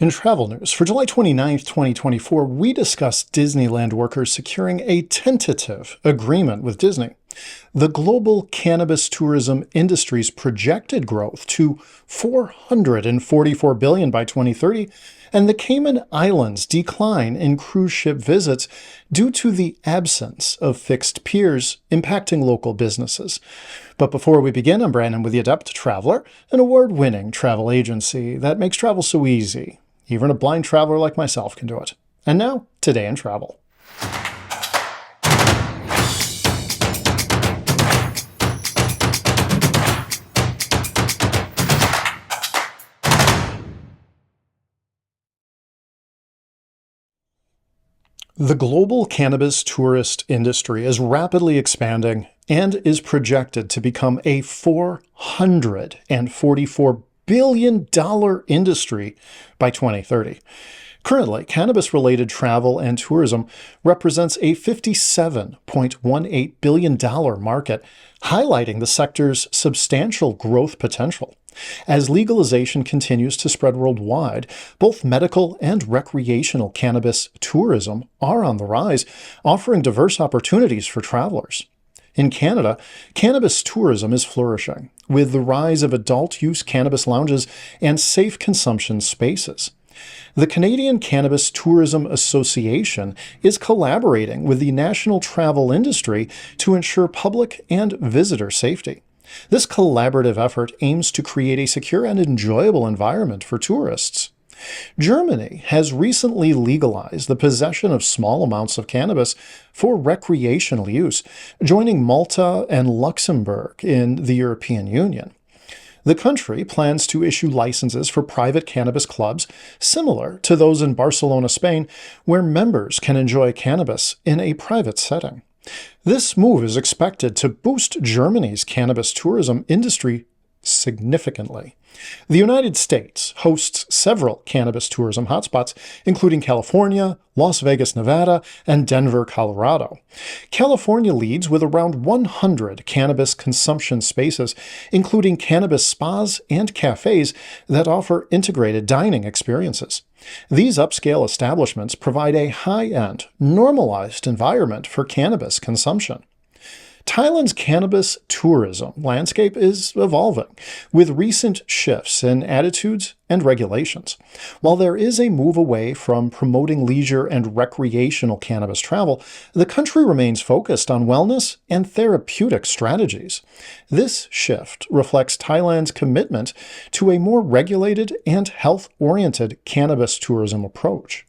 In travel news, for July 29th, 2024, we discussed Disneyland workers securing a tentative agreement with Disney. The global cannabis tourism industry's projected growth to $444 billion by 2030, and the Cayman Islands' decline in cruise ship visits due to the absence of fixed piers impacting local businesses. But before we begin, I'm Brandon with the Adept Traveler, an award-winning travel agency that makes travel so easy. Even a blind traveler like myself can do it. And now, Today in Travel. The global cannabis tourist industry is rapidly expanding and is projected to become a $444 billion industry by 2030. Currently, cannabis-related travel and tourism represents a $57.18 billion market, highlighting the sector's substantial growth potential. As legalization continues to spread worldwide, both medical and recreational cannabis tourism are on the rise, offering diverse opportunities for travelers. In Canada, cannabis tourism is flourishing, with the rise of adult-use cannabis lounges and safe consumption spaces. The Canadian Cannabis Tourism Association is collaborating with the national travel industry to ensure public and visitor safety. This collaborative effort aims to create a secure and enjoyable environment for tourists. Germany has recently legalized the possession of small amounts of cannabis for recreational use, joining Malta and Luxembourg in the European Union. The country plans to issue licenses for private cannabis clubs, similar to those in Barcelona, Spain, where members can enjoy cannabis in a private setting. This move is expected to boost Germany's cannabis tourism industry significantly. The United States hosts several cannabis tourism hotspots, including California, Las Vegas, Nevada, and Denver, Colorado. California leads with around 100 cannabis consumption spaces, including cannabis spas and cafes that offer integrated dining experiences. These upscale establishments provide a high-end, normalized environment for cannabis consumption. Thailand's cannabis tourism landscape is evolving, with recent shifts in attitudes and regulations. While there is a move away from promoting leisure and recreational cannabis travel, the country remains focused on wellness and therapeutic strategies. This shift reflects Thailand's commitment to a more regulated and health-oriented cannabis tourism approach.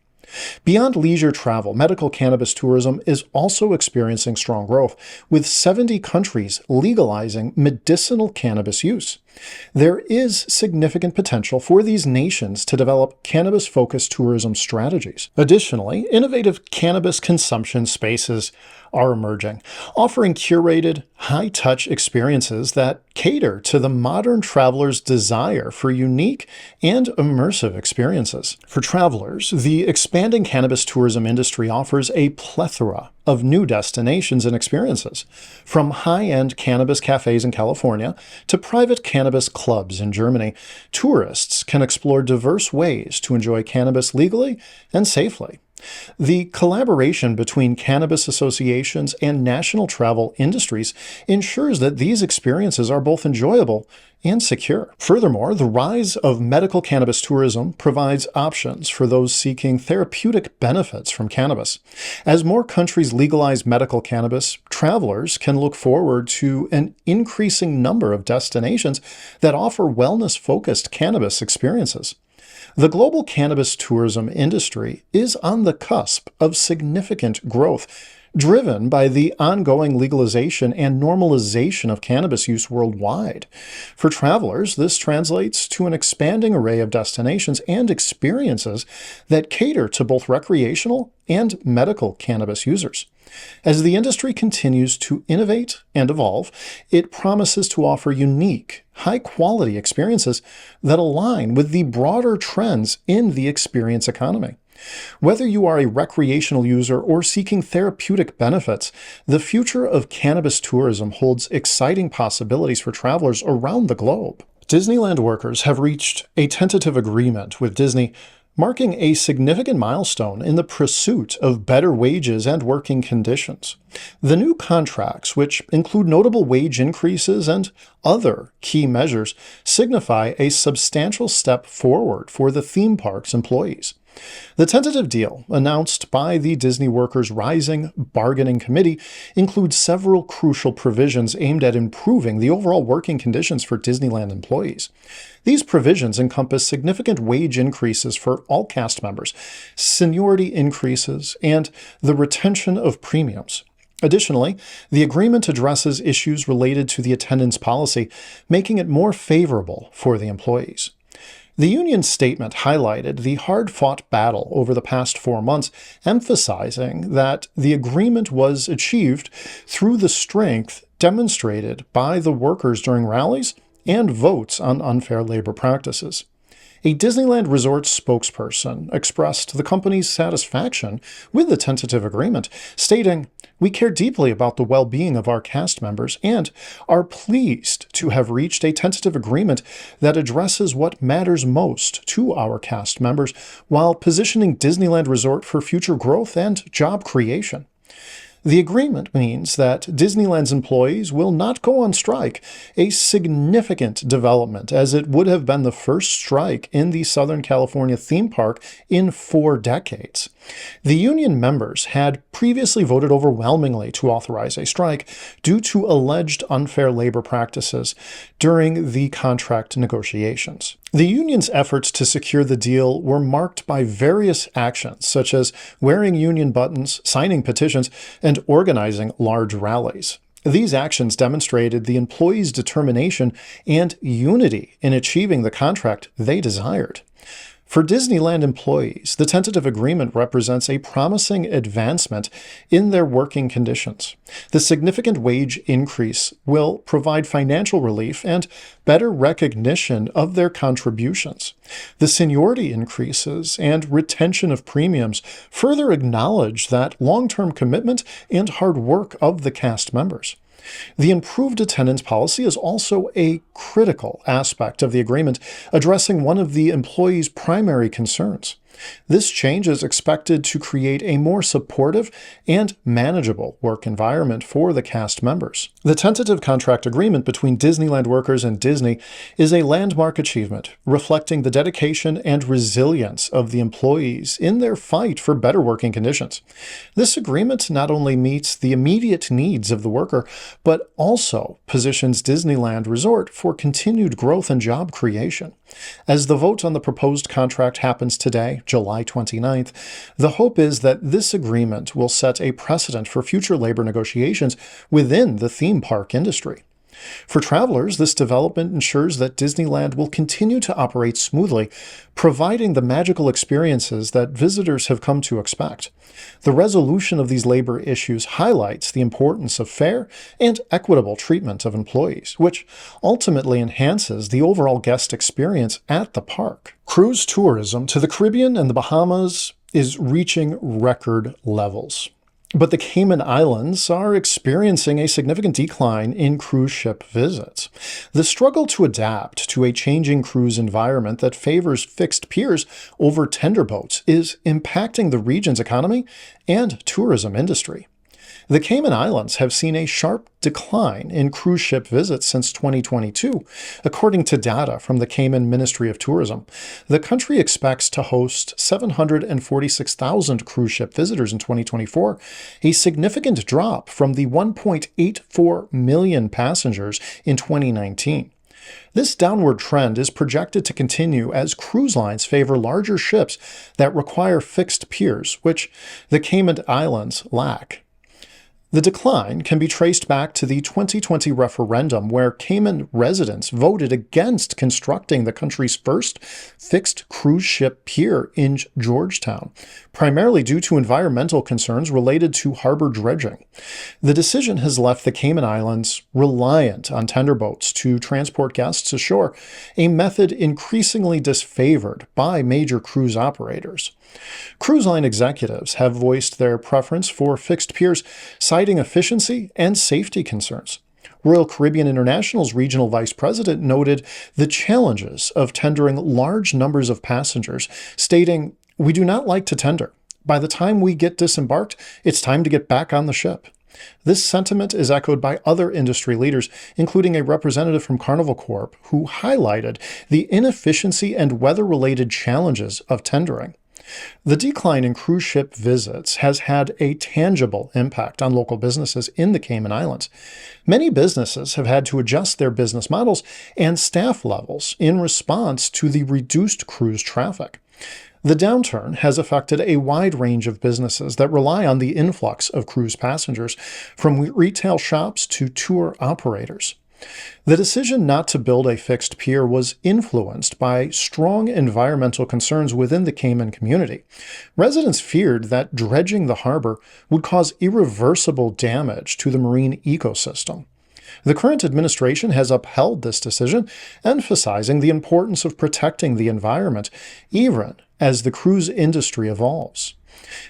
Beyond leisure travel, medical cannabis tourism is also experiencing strong growth, with 70 countries legalizing medicinal cannabis use. There is significant potential for these nations to develop cannabis-focused tourism strategies. Additionally, innovative cannabis consumption spaces are emerging, offering curated, high-touch experiences that cater to the modern traveler's desire for unique and immersive experiences. For travelers, the expanding cannabis tourism industry offers a plethora of new destinations and experiences, from high-end cannabis cafes in California to private cannabis clubs in Germany. Tourists can explore diverse ways to enjoy cannabis legally and safely. The collaboration between cannabis associations and national travel industries ensures that these experiences are both enjoyable and secure. Furthermore, the rise of medical cannabis tourism provides options for those seeking therapeutic benefits from cannabis. As more countries legalize medical cannabis, travelers can look forward to an increasing number of destinations that offer wellness-focused cannabis experiences. The global cannabis tourism industry is on the cusp of significant growth, driven by the ongoing legalization and normalization of cannabis use worldwide. For travelers, this translates to an expanding array of destinations and experiences that cater to both recreational and medical cannabis users. As the industry continues to innovate and evolve, it promises to offer unique, high-quality experiences that align with the broader trends in the experience economy. Whether you are a recreational user or seeking therapeutic benefits, the future of cannabis tourism holds exciting possibilities for travelers around the globe. Disneyland workers have reached a tentative agreement with Disney marking a significant milestone in the pursuit of better wages and working conditions. The new contracts, which include notable wage increases and other key measures, signify a substantial step forward for the theme park's employees. The tentative deal, announced by the Disney Workers' Rising Bargaining Committee, includes several crucial provisions aimed at improving the overall working conditions for Disneyland employees. These provisions encompass significant wage increases for all cast members, seniority increases, and the retention of premiums. Additionally, the agreement addresses issues related to the attendance policy, making it more favorable for the employees. The union's statement highlighted the hard-fought battle over the past 4 months, emphasizing that the agreement was achieved through the strength demonstrated by the workers during rallies and votes on unfair labor practices. A Disneyland Resort spokesperson expressed the company's satisfaction with the tentative agreement, stating, "We care deeply about the well-being of our cast members and are pleased to have reached a tentative agreement that addresses what matters most to our cast members while positioning Disneyland Resort for future growth and job creation." The agreement means that Disneyland's employees will not go on strike, a significant development as it would have been the first strike in the Southern California theme park in 4 decades. The union members had previously voted overwhelmingly to authorize a strike due to alleged unfair labor practices during the contract negotiations. The union's efforts to secure the deal were marked by various actions, such as wearing union buttons, signing petitions, and organizing large rallies. These actions demonstrated the employees' determination and unity in achieving the contract they desired. For Disneyland employees, the tentative agreement represents a promising advancement in their working conditions. The significant wage increase will provide financial relief and better recognition of their contributions. The seniority increases and retention of premiums further acknowledge that long-term commitment and hard work of the cast members. The improved attendance policy is also a critical aspect of the agreement, addressing one of the employees' primary concerns. This change is expected to create a more supportive and manageable work environment for the cast members. The tentative contract agreement between Disneyland workers and Disney is a landmark achievement, reflecting the dedication and resilience of the employees in their fight for better working conditions. This agreement not only meets the immediate needs of the worker, but also positions Disneyland Resort for continued growth and job creation. As the vote on the proposed contract happens today, July 29th, the hope is that this agreement will set a precedent for future labor negotiations within the theme park industry. For travelers, this development ensures that Disneyland will continue to operate smoothly, providing the magical experiences that visitors have come to expect. The resolution of these labor issues highlights the importance of fair and equitable treatment of employees, which ultimately enhances the overall guest experience at the park. Cruise tourism to the Caribbean and the Bahamas is reaching record levels. But the Cayman Islands are experiencing a significant decline in cruise ship visits. The struggle to adapt to a changing cruise environment that favors fixed piers over tender boats is impacting the region's economy and tourism industry. The Cayman Islands have seen a sharp decline in cruise ship visits since 2022, according to data from the Cayman Ministry of Tourism. The country expects to host 746,000 cruise ship visitors in 2024, a significant drop from the 1.84 million passengers in 2019. This downward trend is projected to continue as cruise lines favor larger ships that require fixed piers, which the Cayman Islands lack. The decline can be traced back to the 2020 referendum, where Cayman residents voted against constructing the country's first fixed cruise ship pier in Georgetown, primarily due to environmental concerns related to harbor dredging. The decision has left the Cayman Islands reliant on tender boats to transport guests ashore, a method increasingly disfavored by major cruise operators. Cruise line executives have voiced their preference for fixed piers, citing efficiency and safety concerns. Royal Caribbean International's regional vice president noted the challenges of tendering large numbers of passengers, stating, "We do not like to tender. By the time we get disembarked, it's time to get back on the ship." This sentiment is echoed by other industry leaders, including a representative from Carnival Corp, who highlighted the inefficiency and weather-related challenges of tendering. The decline in cruise ship visits has had a tangible impact on local businesses in the Cayman Islands. Many businesses have had to adjust their business models and staff levels in response to the reduced cruise traffic. The downturn has affected a wide range of businesses that rely on the influx of cruise passengers, from retail shops to tour operators. The decision not to build a fixed pier was influenced by strong environmental concerns within the Cayman community. Residents feared that dredging the harbor would cause irreversible damage to the marine ecosystem. The current administration has upheld this decision, emphasizing the importance of protecting the environment, even as the cruise industry evolves.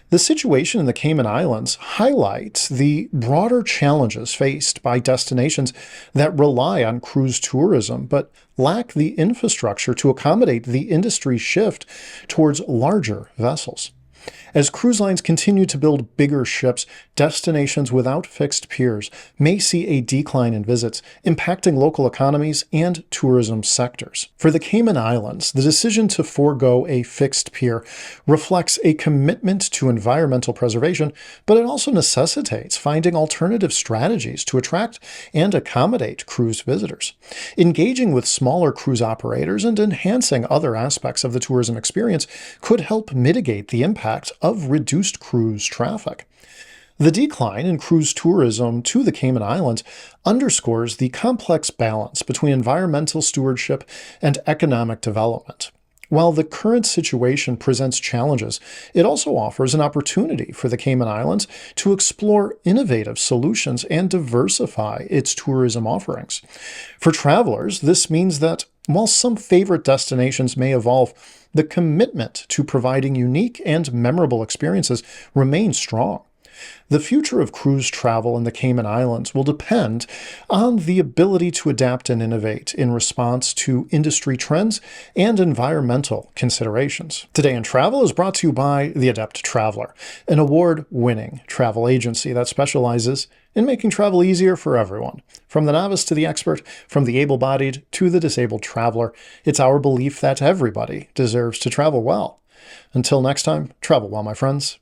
The situation in the Cayman Islands highlights the broader challenges faced by destinations that rely on cruise tourism but lack the infrastructure to accommodate the industry's shift towards larger vessels. As cruise lines continue to build bigger ships, destinations without fixed piers may see a decline in visits, impacting local economies and tourism sectors. For the Cayman Islands, the decision to forego a fixed pier reflects a commitment to environmental preservation, but it also necessitates finding alternative strategies to attract and accommodate cruise visitors. Engaging with smaller cruise operators and enhancing other aspects of the tourism experience could help mitigate the impact of reduced cruise traffic. The decline in cruise tourism to the Cayman Islands underscores the complex balance between environmental stewardship and economic development. While the current situation presents challenges, it also offers an opportunity for the Cayman Islands to explore innovative solutions and diversify its tourism offerings. For travelers, this means that while some favorite destinations may evolve, the commitment to providing unique and memorable experiences remains strong. The future of cruise travel in the Cayman Islands will depend on the ability to adapt and innovate in response to industry trends and environmental considerations. Today in Travel is brought to you by The Adept Traveler, an award-winning travel agency that specializes in making travel easier for everyone. From the novice to the expert, from the able-bodied to the disabled traveler, it's our belief that everybody deserves to travel well. Until next time, travel well, my friends.